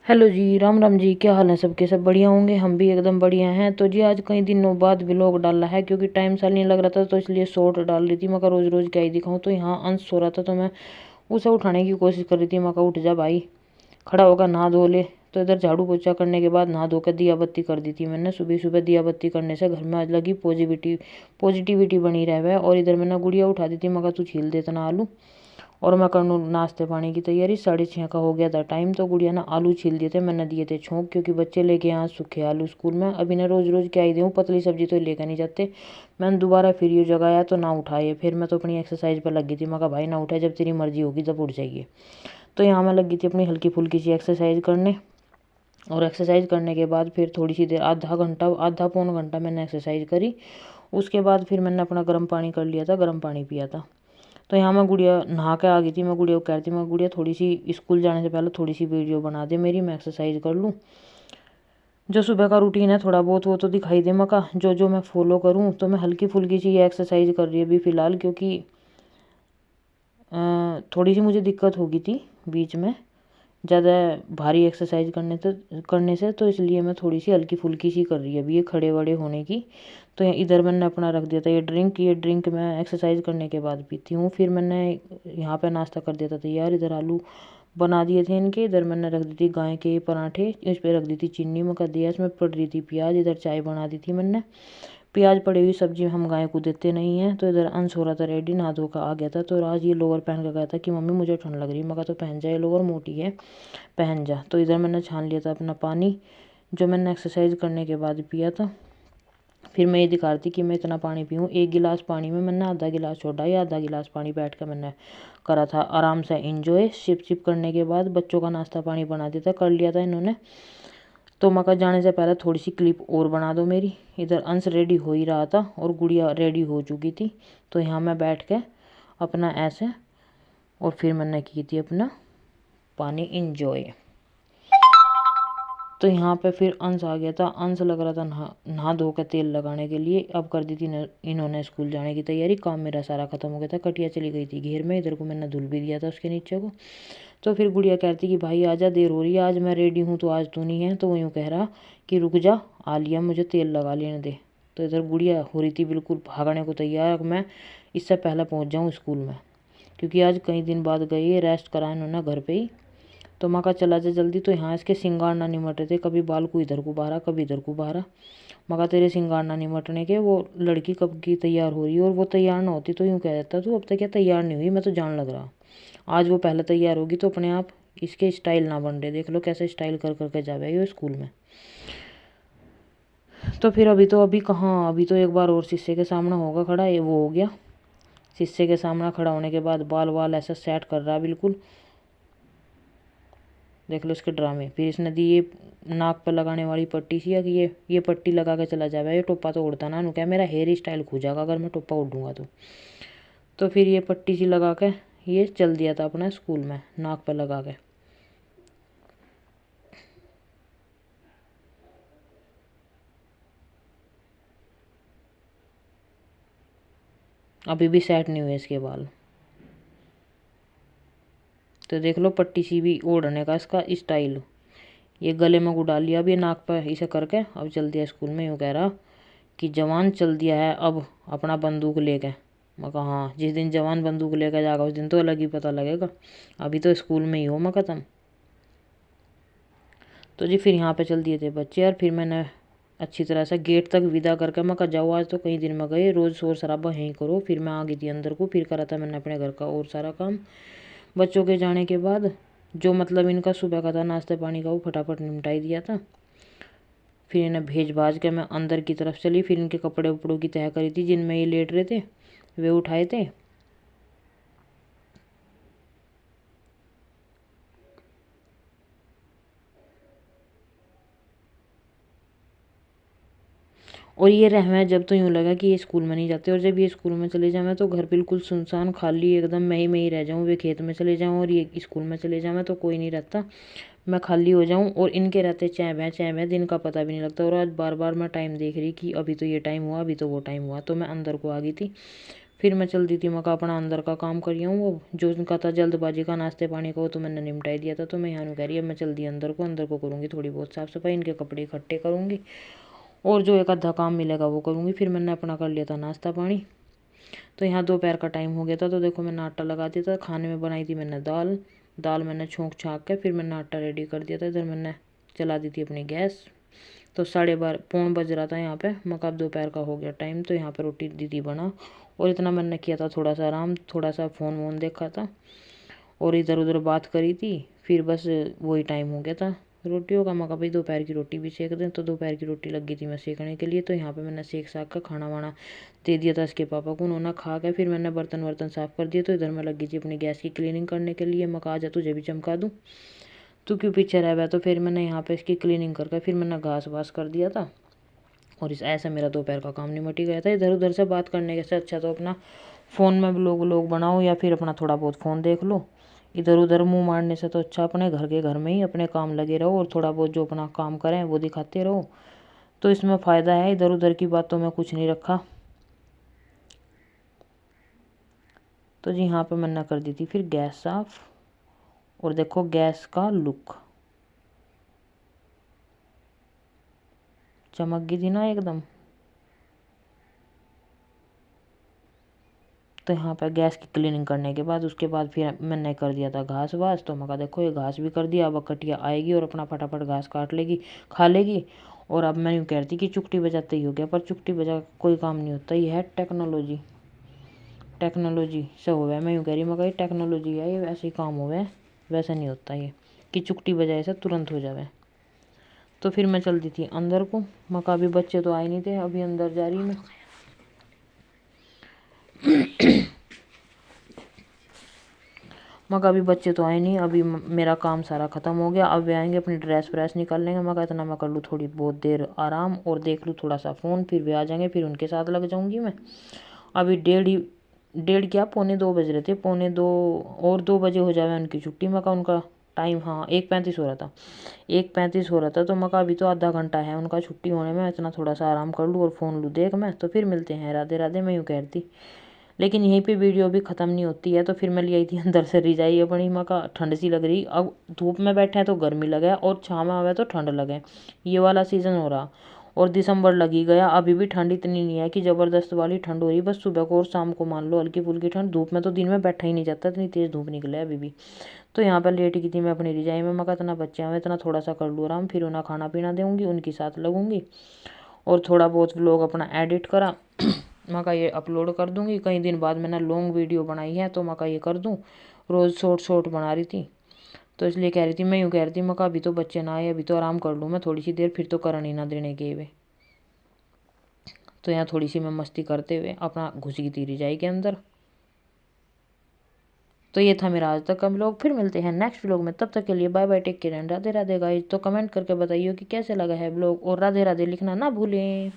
Hello जी, राम राम जी। क्या हाल है सबके? सब बढ़िया होंगे, हम भी एकदम बढ़िया हैं। तो जी आज कई दिनों बाद व्लॉग डाला है क्योंकि टाइम सा नहीं लग रहा था, तो इसलिए शॉर्ट डाल रही थी। मैं रोज़ रोज़ क्या ही दिखाऊं। तो यहाँ अंश सो रहा था तो मैं उसे उठाने की कोशिश कर रही थी। मैं उठ जा भाई, खड़ा होकर नहा धो ले। तो इधर झाड़ू पोछा करने के बाद नहा धो कर दिया बत्ती कर दी थी मैंने। सुबह सुबह दिया बत्ती करने से घर में आज लगी पॉजिटिविटी बनी रहे। और इधर मैंने गुड़िया उठा दी थी। मैं तू छील दे इतना आलू और मैं कर लूँ नाश्ते पानी की तैयारी। 6:30 का हो गया था टाइम। तो गुड़िया ना आलू छील दिए थे, मैंने दिए थे छोंक, क्योंकि बच्चे लेके यहाँ सूखे आलू स्कूल में। अभी ना रोज़ रोज़ क्या ही दूँ, पतली सब्जी तो लेकर नहीं जाते। मैंने दोबारा फिर ये जगाया तो ना उठाए। फिर मैं तो अपनी एक्सरसाइज पर लगी थी। मैं कहा भाई ना उठाए, जब तेरी मर्जी होगी तब उठ जाइए। तो यहाँ मैं लगी थी अपनी हल्की फुल्की सी एक्सरसाइज करने। और एक्सरसाइज करने के बाद फिर थोड़ी सी देर, आधा पौन घंटा मैंने एक्सरसाइज करी। उसके बाद फिर मैंने अपना गर्म पानी कर लिया था, गर्म पानी पिया था। तो यहाँ मैं गुड़िया नहा के आ गई थी। मैं गुड़िया को कह रही थी, मैं गुड़िया थोड़ी सी स्कूल जाने से पहले थोड़ी सी वीडियो बना दे मेरी, मैं एक्सरसाइज कर लूँ। जो सुबह का रूटीन है थोड़ा बहुत वो तो दिखाई दे। मैं कहा जो जो मैं फॉलो करूँ। तो मैं हल्की फुल्की सी ये एक्सरसाइज कर रही है अभी फ़िलहाल, क्योंकि थोड़ी सी मुझे दिक्कत होगी थी बीच में ज़्यादा भारी एक्सरसाइज करने से। तो इसलिए मैं थोड़ी सी हल्की फुल्की सी कर रही है अभी ये खड़े वड़े होने की। तो इधर मैंने अपना रख दिया था ये ड्रिंक मैं एक्सरसाइज करने के बाद पीती हूँ। फिर मैंने यहाँ पे नाश्ता कर दिया था तैयार। इधर आलू बना दिए थे इनके। इधर मैंने रख दी थी गाय के पराठे, इस पर रख दी थी चीनी, मैं कर दिया इसमें पड़ रही थी प्याज। इधर चाय बना दी थी मैंने। प्याज पड़ी हुई सब्जी हम गाय को देते नहीं हैं। तो इधर अंश हो रहा था रेडी, नहा धो कर आ गया था। तो आज ये लोअर पहन कर गया था कि मम्मी मुझे ठंड लग रही है। मैं कहा तो पहन जाए, लोअर मोटी है पहन जा। तो इधर मैंने छान लिया था अपना पानी जो मैंने एक्सरसाइज करने के बाद पिया था। फिर मैं ये दिखा रही थी कि मैं इतना पानी पीऊँ। 1 गिलास पानी में मैंने आधा गिलास छोड़ा, या आधा गिलास पानी बैठ कर मैंने करा था आराम से इंजॉय। सिप करने के बाद बच्चों का नाश्ता पानी बना दिया था, कर लिया था इन्होंने। तो मक्का जाने से पहले थोड़ी सी क्लिप और बना दो मेरी। इधर अंश रेडी हो ही रहा था और गुड़िया रेडी हो चुकी थी। तो यहाँ मैं बैठ के अपना ऐसे और फिर मैंने की थी अपना पानी इंजॉय। तो यहाँ पे फिर अंश आ गया था। अंश लग रहा था नहा धो कर तेल लगाने के लिए। अब कर दी थी इन्होंने स्कूल जाने की तैयारी। काम मेरा सारा खत्म हो गया था, कटिया चली गई थी घेर में। इधर को मैंने धुल भी दिया था उसके नीचे को। तो फिर गुड़िया कहती कि भाई आजा, देर हो रही है, आज मैं रेडी हूँ तो आज तू नहीं है। तो वो यूँ कह रहा कि रुक जा, आ लिया, मुझे तेल लगा लेने दे। तो इधर गुड़िया हो रही थी बिल्कुल भागने को तैयार, मैं इससे पहले पहुँच जाऊँ स्कूल में, क्योंकि आज कई दिन बाद गई, रेस्ट करा इन्होंने घर पर ही। तो माँ का चला जा जल्दी। तो यहाँ इसके सिंगार ना निमट रहे थे, कभी बाल को इधर को बहारा कभी इधर को बहारा। माँ का तेरे सिंगार ना निमटने के, वो लड़की कब की तैयार हो रही है और वो तैयार ना होती तो यूँ कह देता तू अब तक क्या तैयार नहीं हुई, मैं तो जान लग रहा। आज वो पहले तैयार होगी तो अपने आप इसके स्टाइल ना बन रहे। देख लो कैसे स्टाइल कर करके जावे ये स्कूल में। तो फिर अभी कहाँ, अभी तो एक बार और शीशे के सामने होगा खड़ा, ये वो हो गया। शीशे के सामने खड़ा होने के बाद बाल वाल ऐसा सेट कर रहा है बिल्कुल। देख लो इसके ड्रामे। फिर इसने दी ये नाक पर लगाने वाली पट्टी सी, कि ये पट्टी लगा के चला जाए। ये टोपा तो उड़ता ना, क्या मेरा हेयर स्टाइल खो जाएगा अगर मैं टोपा उड़ूंगा तो फिर ये पट्टी सी लगा के ये चल दिया था अपना स्कूल में नाक पर लगा के। अभी भी सेट नहीं हुए इसके बाल। तो देख लो पट्टी सी भी ओढ़ने का इसका स्टाइल। ये गले में को डाल लिया अभी नाक पर इसे करके, अब चल दिया स्कूल में। यूँ कह रहा कि जवान चल दिया है अब अपना बंदूक लेके। मैं कहा हाँ, जिस दिन जवान बंदूक लेकर जाएगा उस दिन तो अलग ही पता लगेगा, अभी तो स्कूल में ही हो मैं ख़त्म। तो जी फिर यहाँ पे चल दिए थे बच्चे। और फिर मैंने अच्छी तरह से गेट तक विदा करके मैं कहा जाओ, आज तो कई दिन में गए, रोज़ शोर शराबा यहीं करो। फिर मैं आ गई थी अंदर को। फिर करा था मैंने अपने घर का और सारा काम। बच्चों के जाने के बाद जो मतलब इनका सुबह का था नाश्ते पानी का, वो फटाफट निपटाई दिया था। फिर इन्हें भेज भाज के मैं अंदर की तरफ चली। फिर इनके कपड़े उपड़ों की तह करी थी, जिनमें ये लेट रहे थे वे उठाए थे। और ये रहना जब तो यूँ लगा कि ये स्कूल में नहीं जाते, और जब ये स्कूल में चले जाए तो घर बिल्कुल सुनसान खाली एकदम, मैं ही रह जाऊँ। वे खेत में चले जाऊँ और ये स्कूल में चले जाए तो कोई नहीं रहता, मैं खाली हो जाऊँ। और इनके रहते चैं भैं दिन का पता भी नहीं लगता। और आज बार बार मैं टाइम देख रही कि अभी तो ये टाइम हुआ, अभी तो वो टाइम हुआ। तो मैं अंदर को आ गई थी। फिर मैं चल दी थी मका अपना अंदर का काम करी हूँ, वो जो उनका था जल्दबाजी का नाश्ते पानी का वो तो मैंने निपटाई दिया था। तो मैं यहाँ कह रही है मैं चल दी अंदर को करूँगी थोड़ी बहुत साफ़ सफाई, इनके कपड़े इकट्ठे करूँगी और जो एक आधा काम मिलेगा वो करूँगी। फिर मैंने अपना कर लिया था नाश्ता पानी। तो यहाँ दोपहर का टाइम हो गया था, तो देखो मैंने आटा लगा दिया था। खाने में बनाई थी मैंने दाल मैंने छोंक छाँक के फिर मैंने आटा रेडी कर दिया था। इधर मैंने चला दी थी अपनी गैस। तो 12:30 पौन बज रहा था यहाँ पे, मकाब दोपहर का हो गया टाइम। तो यहाँ पे रोटी दी थी बना और इतना मैंने किया था थोड़ा सा आराम, थोड़ा सा फ़ोन वोन देखा था और इधर उधर बात करी थी। फिर बस वही टाइम हो गया था रोटियों का। मका भाई दोपहर की रोटी भी सेक दें, तो दोपहर की रोटी लगी थी मैं सेकने के लिए। तो यहाँ पे मैंने सेक साक का खाना वाना दे दिया था इसके पापा को, उन्होंने खा के फिर मैंने बर्तन वर्तन साफ़ कर दिए। तो इधर मैं लगी थी अपनी गैस की क्लीनिंग करने के लिए। मका आ जा तुझे भी चमका दूँ, तू क्यों पीछे रह गया। तो फिर मैंने यहाँ पे इसकी क्लीनिंग करके फिर मैंने घास वास कर दिया था और इस ऐसा मेरा दोपहर का काम निमट ही गया था। इधर उधर से बात करने के से अच्छा तो अपना फ़ोन में व्लॉग बनाओ या फिर अपना थोड़ा बहुत फ़ोन देख लो। इधर उधर मुंह मारने से तो अच्छा अपने घर के घर में ही अपने काम लगे रहो और थोड़ा बहुत जो अपना काम करें वो दिखाते रहो, तो इसमें फ़ायदा है। इधर उधर की बातों में कुछ नहीं रखा। तो जी यहाँ पे मैंने कर दी थी फिर गैस साफ़ और देखो गैस का लुक चमक गई थी ना एकदम। तो यहाँ पर गैस की क्लीनिंग करने के बाद उसके बाद फिर मैंने कर दिया था घास वास। तो मैं कहा देखो ये घास भी कर दिया, अब कटिया आएगी और अपना फटाफट घास काट लेगी खा लेगी। और अब मैं यूँ कहती कि चुकटी बजाते ही हो गया, पर चुकटी बजा कोई काम नहीं होता, ये है टेक्नोलॉजी। टेक्नोलॉजी से हो गया, मैं यूँ कह रही मैं कही टेक्नोलॉजी है ये, ऐसे ही काम हो गया, वैसा नहीं होता ये कि चुकटी बजाए से तुरंत हो जाए। तो फिर मैं चल दी थी अंदर को। मका अभी बच्चे तो आए नहीं थे, अभी अंदर जा रही मैं। मगर अभी बच्चे तो आए नहीं, अभी मेरा काम सारा ख़त्म हो गया। अब वे आएंगे अपनी ड्रेस व्रेस निकाल लेंगे। मगर इतना मैं कर लूँ थोड़ी बहुत देर आराम और देख लूँ थोड़ा सा फ़ोन, फिर वे आ जाएंगे, फिर उनके साथ लग जाऊँगी मैं। अभी डेढ़ क्या 1:45 बज रहे थे, 1:45 और 2 बजे हो जाए उनकी छुट्टी। मका उनका टाइम हाँ 1:35 हो रहा था, 1:35 हो रहा था। तो मका अभी तो आधा घंटा है उनका छुट्टी होने में, इतना थोड़ा सा आराम कर लूँ और फ़ोन लूँ देख मैं। तो फिर मिलते हैं, राधे राधे मैं यूँ कहती। लेकिन यहीं पे वीडियो भी ख़त्म नहीं होती है। तो फिर मैं ले आई थी अंदर से रजाई अपनी। माँ का ठंड सी लग रही, अब धूप में बैठे हैं तो गर्मी लगे और छाँव में आवे तो ठंड लगे, ये वाला सीज़न हो रहा। और दिसंबर लगी गया, अभी भी ठंड इतनी नहीं है कि ज़बरदस्त वाली ठंड हो रही, बस सुबह को और शाम को मान लो हल्की फुल्की ठंड। धूप में तो दिन में बैठा ही नहीं जाता, इतनी तेज़ धूप निकले अभी भी। तो यहाँ पर लेट की थी मैं अपनी रजाई में। मैं इतना बच्चे हैं इतना थोड़ा सा कर लूँ आराम, फिर उन्हें खाना पीना दूँगी, उनके साथ लगूंगी और थोड़ा बहुत व्लॉग अपना एडिट करा मैं का ये अपलोड कर दूँगी। कई दिन बाद मैंने लॉन्ग वीडियो बनाई है तो मैं का ये कर दूँ, रोज़ शॉर्ट बना रही थी तो इसलिए कह रही थी। मैं यूँ कह रही थी मैं अभी तो बच्चे ना आए, अभी तो आराम कर लूँ मैं थोड़ी सी देर, फिर तो करन ही ना देने के वे। तो यहाँ थोड़ी सी मैं मस्ती करते हुए अपना घुस गई थी रजाई के अंदर। तो ये था मेरा आज तक का व्लॉग, फिर मिलते हैं नेक्स्ट व्लॉग में, तब तक के लिए bye bye, take care and Radhe Radhe guys. तो कमेंट करके बताइए कि कैसे लगा है व्लॉग और राधे राधे लिखना ना भूलें।